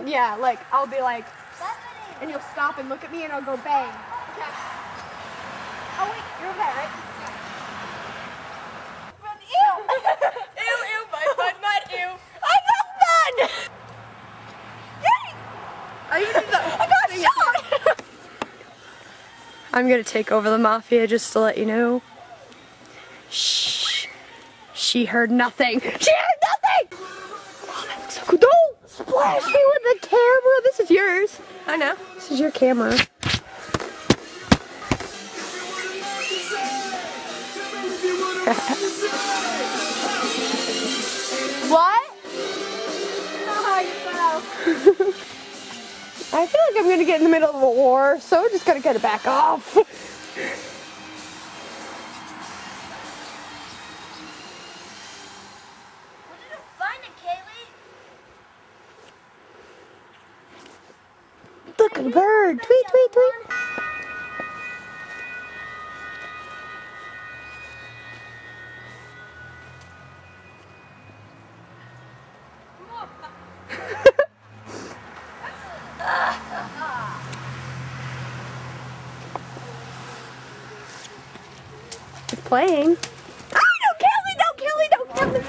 Yeah, like I'll be like, and you'll stop and look at me, and I'll go bang. Okay. Oh wait, you're okay, right? But ew! Ew, mud, ew! I got none! Yay! I got shot! I'm gonna take over the mafia just to let you know. Shh. She heard nothing. She heard nothing! Oh, that looks so cool. Don't splash me with the camera. This is yours. I know. This is your camera. What? Oh, you fell. I feel like I'm gonna get in the middle of a war, so we're just gonna kind of back off. Look at the bird! Tweet, tweet, tweet! It's playing. Ah, don't kill me! Don't kill me! Don't kill me!